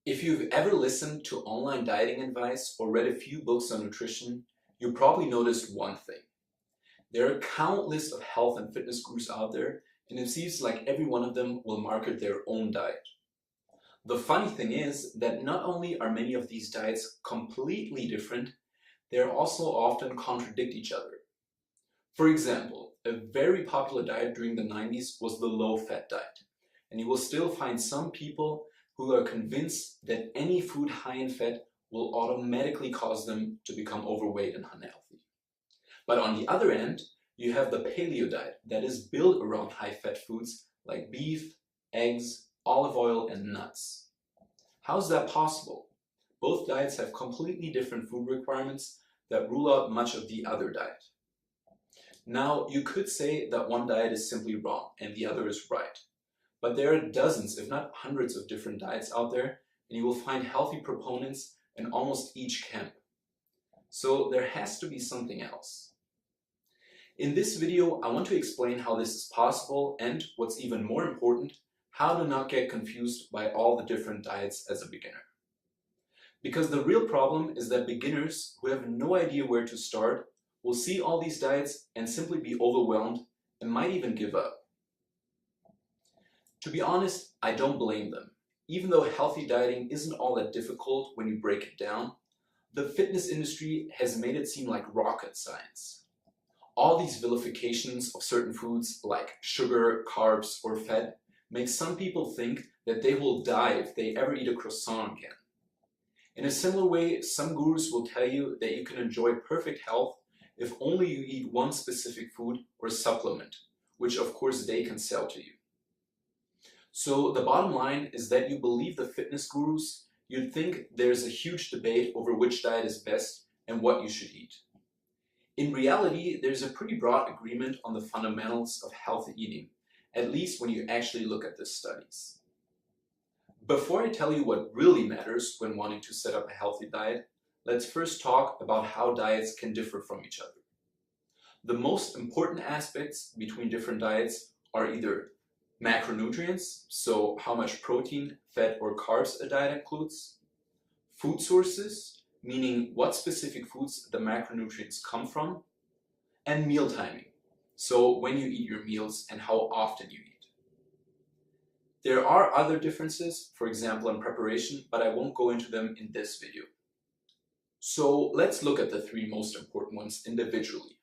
If you've ever listened to online dieting advice or read a few books on nutrition, you probably noticed one thing. There are countless of health and fitness gurus out there, and it seems like every one of them will market their own diet. The funny thing is that not only are many of these diets completely different, they also often contradict each other. For example, a very popular diet during the 90s was the low-fat diet, and you will still find some people who are convinced that any food high in fat will automatically cause them to become overweight and unhealthy. But on the other end, you have the paleo diet that is built around high-fat foods like beef, eggs, olive oil, and nuts. How is that possible? Both diets have completely different food requirements that rule out much of the other diet. Now, you could say that one diet is simply wrong and the other is right. But there are dozens, if not hundreds, of different diets out there, and you will find healthy proponents in almost each camp. So there has to be something else. In this video, I want to explain how this is possible and, what's even more important, how to not get confused by all the different diets as a beginner. Because the real problem is that beginners who have no idea where to start will see all these diets and simply be overwhelmed and might even give up. To be honest, I don't blame them. Even though healthy dieting isn't all that difficult when you break it down, the fitness industry has made it seem like rocket science. All these vilifications of certain foods like sugar, carbs, or fat make some people think that they will die if they ever eat a croissant again. In a similar way, some gurus will tell you that you can enjoy perfect health if only you eat one specific food or supplement, which of course they can sell to you. So the bottom line is that you believe the fitness gurus, you'd think there's a huge debate over which diet is best and what you should eat. In reality, there's a pretty broad agreement on the fundamentals of healthy eating, at least when you actually look at the studies. Before I tell you what really matters when wanting to set up a healthy diet, let's first talk about how diets can differ from each other. The most important aspects between different diets are either macronutrients, so how much protein, fat, or carbs a diet includes, food sources, meaning what specific foods the macronutrients come from, and meal timing, so when you eat your meals and how often you eat. There are other differences, for example in preparation, but I won't go into them in this video. So let's look at the three most important ones individually.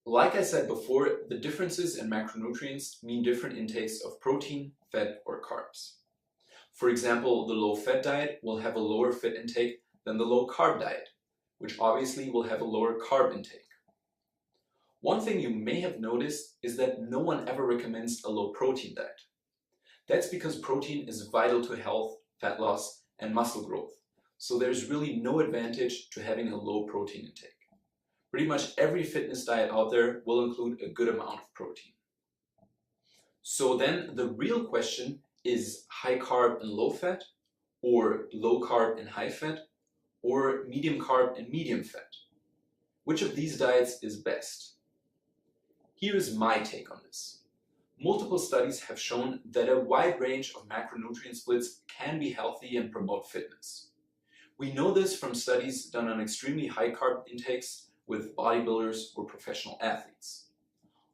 Like I said before, the differences in macronutrients mean different intakes of protein, fat, or carbs. For example, the low-fat diet will have a lower fat intake than the low-carb diet, which obviously will have a lower carb intake. One thing you may have noticed is that no one ever recommends a low-protein diet. That's because protein is vital to health, fat loss, and muscle growth, so there's really no advantage to having a low protein intake. Pretty much every fitness diet out there will include a good amount of protein. So then the real question is high carb and low fat, or low carb and high fat, or medium carb and medium fat. Which of these diets is best? Here is my take on this. Multiple studies have shown that a wide range of macronutrient splits can be healthy and promote fitness. We know this from studies done on extremely high carb intakes with bodybuilders or professional athletes.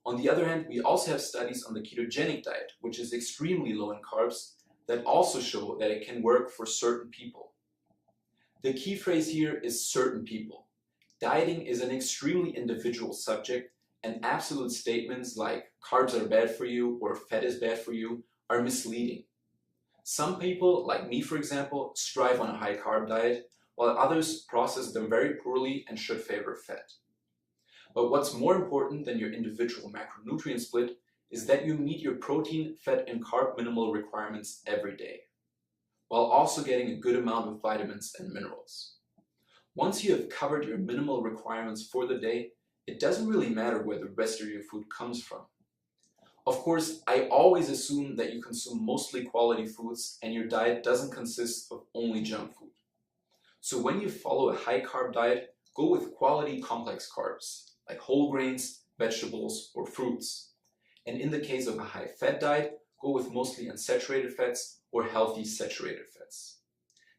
On the other hand, we also have studies on the ketogenic diet, which is extremely low in carbs, that also show that it can work for certain people. The key phrase here is certain people. Dieting is an extremely individual subject, and absolute statements like carbs are bad for you or fat is bad for you are misleading. Some people, like me for example, strive on a high carb diet, while others process them very poorly and should favor fat. But what's more important than your individual macronutrient split is that you meet your protein, fat, and carb minimal requirements every day, while also getting a good amount of vitamins and minerals. Once you have covered your minimal requirements for the day, it doesn't really matter where the rest of your food comes from. Of course, I always assume that you consume mostly quality foods and your diet doesn't consist of only junk food. So when you follow a high carb diet, go with quality complex carbs, like whole grains, vegetables, or fruits. And in the case of a high fat diet, go with mostly unsaturated fats or healthy saturated fats.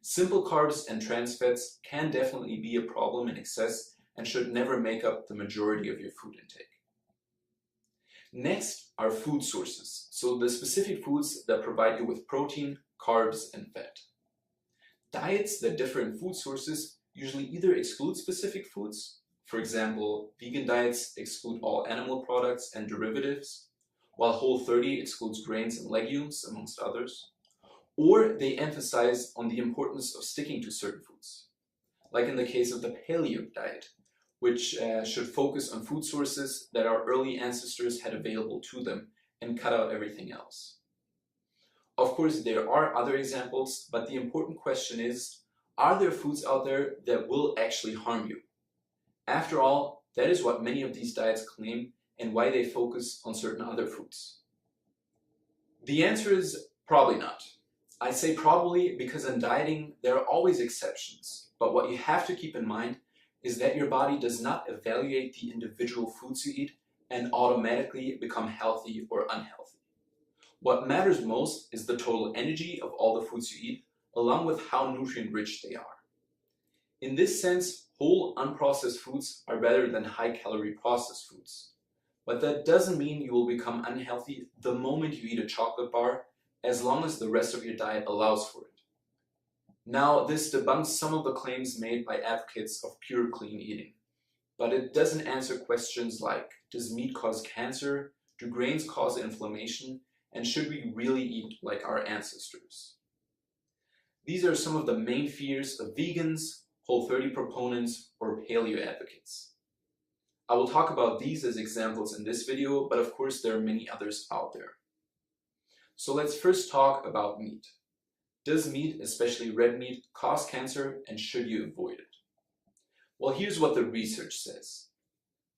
Simple carbs and trans fats can definitely be a problem in excess and should never make up the majority of your food intake. Next are food sources, so the specific foods that provide you with protein, carbs, and fat. Diets that differ in food sources usually either exclude specific foods, for example, vegan diets exclude all animal products and derivatives, while Whole30 excludes grains and legumes, amongst others, or they emphasize on the importance of sticking to certain foods, like in the case of the paleo diet, which should focus on food sources that our early ancestors had available to them and cut out everything else. Of course, there are other examples, but the important question is, are there foods out there that will actually harm you? After all, that is what many of these diets claim and why they focus on certain other foods. The answer is probably not. I say probably because in dieting there are always exceptions, but what you have to keep in mind is that your body does not evaluate the individual foods you eat and automatically become healthy or unhealthy. What matters most is the total energy of all the foods you eat, along with how nutrient-rich they are. In this sense, whole unprocessed foods are better than high-calorie processed foods. But that doesn't mean you will become unhealthy the moment you eat a chocolate bar, as long as the rest of your diet allows for it. Now, this debunks some of the claims made by advocates of pure clean eating, but it doesn't answer questions like, does meat cause cancer, do grains cause inflammation, and should we really eat like our ancestors? These are some of the main fears of vegans, Whole30 proponents, or paleo advocates. I will talk about these as examples in this video, but of course there are many others out there. So let's first talk about meat. Does meat, especially red meat, cause cancer and should you avoid it? Well, here's what the research says.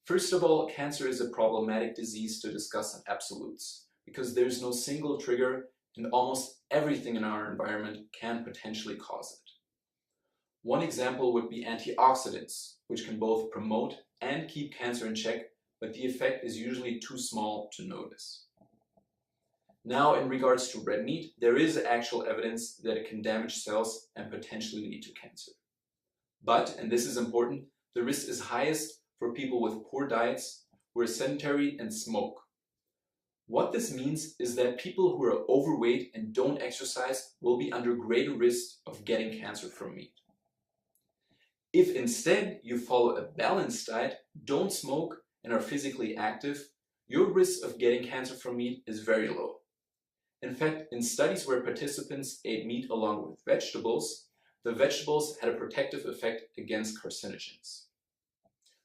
First of all, cancer is a problematic disease to discuss in absolutes, because there's no single trigger and almost everything in our environment can potentially cause it. One example would be antioxidants, which can both promote and keep cancer in check, but the effect is usually too small to notice. Now, in regards to red meat, there is actual evidence that it can damage cells and potentially lead to cancer. But, and this is important, the risk is highest for people with poor diets who are sedentary and smoke. What this means is that people who are overweight and don't exercise will be under greater risk of getting cancer from meat. If instead you follow a balanced diet, don't smoke, and are physically active, your risk of getting cancer from meat is very low. In fact, in studies where participants ate meat along with vegetables, the vegetables had a protective effect against carcinogens.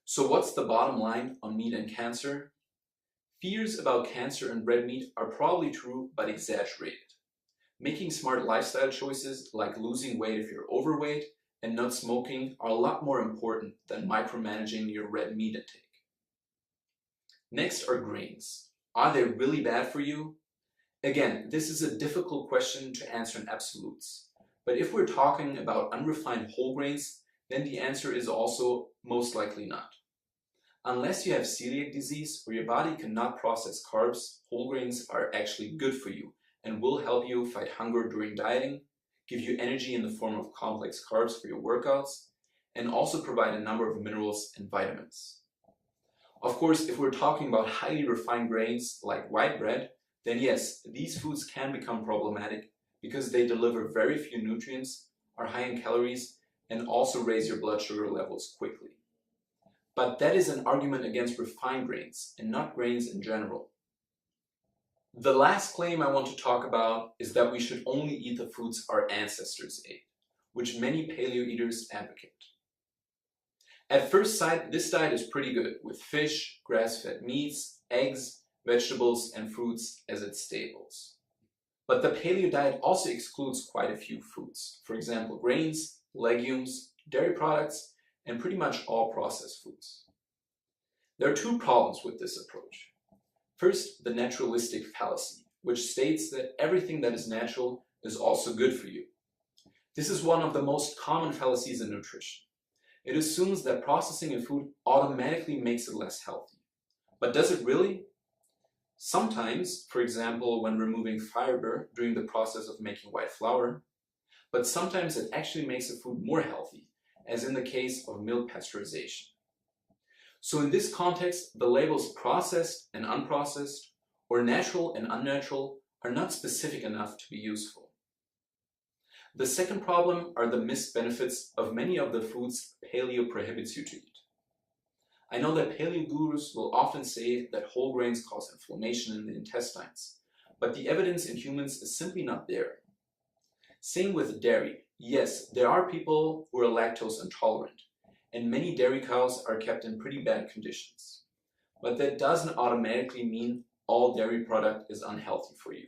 So what's the bottom line on meat and cancer? Fears about cancer and red meat are probably true but exaggerated. Making smart lifestyle choices like losing weight if you're overweight and not smoking are a lot more important than micromanaging your red meat intake. Next are grains. Are they really bad for you? Again, this is a difficult question to answer in absolutes. But if we're talking about unrefined whole grains, then the answer is also most likely not. Unless you have celiac disease or your body cannot process carbs, whole grains are actually good for you and will help you fight hunger during dieting, give you energy in the form of complex carbs for your workouts, and also provide a number of minerals and vitamins. Of course, if we're talking about highly refined grains like white bread, then yes, these foods can become problematic because they deliver very few nutrients, are high in calories, and also raise your blood sugar levels quickly. But that is an argument against refined grains and not grains in general. The last claim I want to talk about is that we should only eat the foods our ancestors ate, which many paleo eaters advocate. At first sight, this diet is pretty good, with fish, grass-fed meats, eggs, vegetables, and fruits as its staples. But the paleo diet also excludes quite a few foods, for example, grains, legumes, dairy products, and pretty much all processed foods. There are two problems with this approach. First, the naturalistic fallacy, which states that everything that is natural is also good for you. This is one of the most common fallacies in nutrition. It assumes that processing a food automatically makes it less healthy. But does it really? Sometimes, for example, when removing fiber during the process of making white flour, but sometimes it actually makes the food more healthy, as in the case of milk pasteurization. So in this context, the labels processed and unprocessed, or natural and unnatural, are not specific enough to be useful. The second problem are the missed benefits of many of the foods paleo prohibits you to eat. I know that paleo gurus will often say that whole grains cause inflammation in the intestines, but the evidence in humans is simply not there. Same with dairy. Yes, there are people who are lactose intolerant, and many dairy cows are kept in pretty bad conditions. But that doesn't automatically mean all dairy product is unhealthy for you.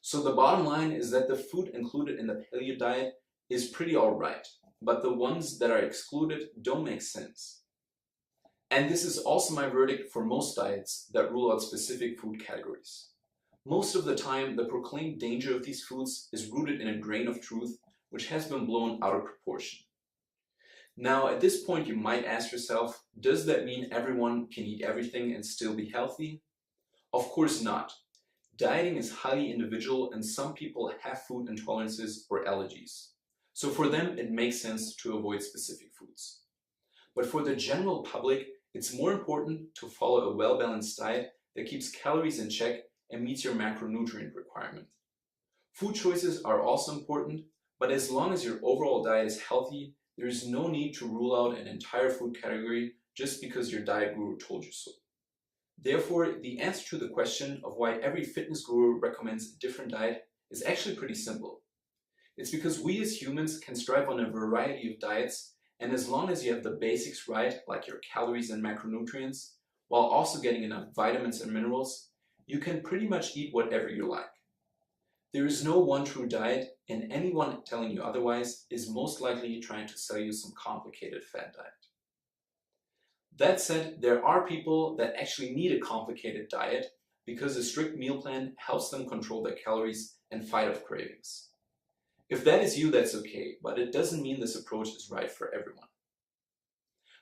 So the bottom line is that the food included in the paleo diet is pretty alright, but the ones that are excluded don't make sense. And this is also my verdict for most diets that rule out specific food categories. Most of the time, the proclaimed danger of these foods is rooted in a grain of truth which has been blown out of proportion. Now, at this point, you might ask yourself, does that mean everyone can eat everything and still be healthy? Of course not. Dieting is highly individual and some people have food intolerances or allergies. So for them, it makes sense to avoid specific foods. But for the general public, it's more important to follow a well-balanced diet that keeps calories in check and meets your macronutrient requirement. Food choices are also important, but as long as your overall diet is healthy, there is no need to rule out an entire food category just because your diet guru told you so. Therefore, the answer to the question of why every fitness guru recommends a different diet is actually pretty simple. It's because we as humans can strive on a variety of diets, and as long as you have the basics right, like your calories and macronutrients, while also getting enough vitamins and minerals, you can pretty much eat whatever you like. There is no one true diet, and anyone telling you otherwise is most likely trying to sell you some complicated fad diet. That said, there are people that actually need a complicated diet because a strict meal plan helps them control their calories and fight off cravings. If that is you, that's okay, but it doesn't mean this approach is right for everyone.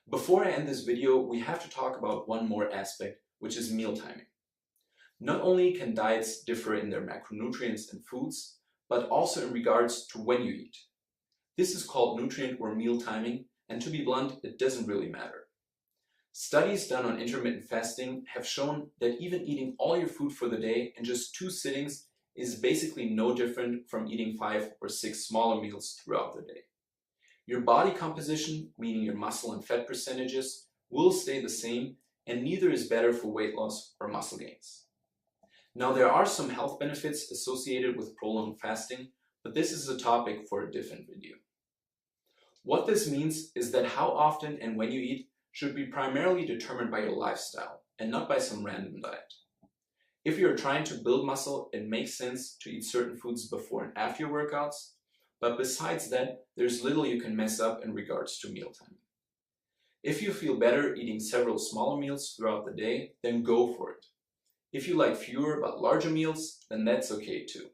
Before I end this video, we have to talk about one more aspect, which is meal timing. Not only can diets differ in their macronutrients and foods, but also in regards to when you eat. This is called nutrient or meal timing, and to be blunt, it doesn't really matter. Studies done on intermittent fasting have shown that even eating all your food for the day in just 2 sittings is basically no different from eating 5 or 6 smaller meals throughout the day. Your body composition, meaning your muscle and fat percentages, will stay the same, and neither is better for weight loss or muscle gains. Now, there are some health benefits associated with prolonged fasting, but this is a topic for a different video. What this means is that how often and when you eat should be primarily determined by your lifestyle and not by some random diet. If you're trying to build muscle, it makes sense to eat certain foods before and after your workouts, but besides that, there's little you can mess up in regards to mealtime. If you feel better eating several smaller meals throughout the day, then go for it. If you like fewer but larger meals, then that's okay too.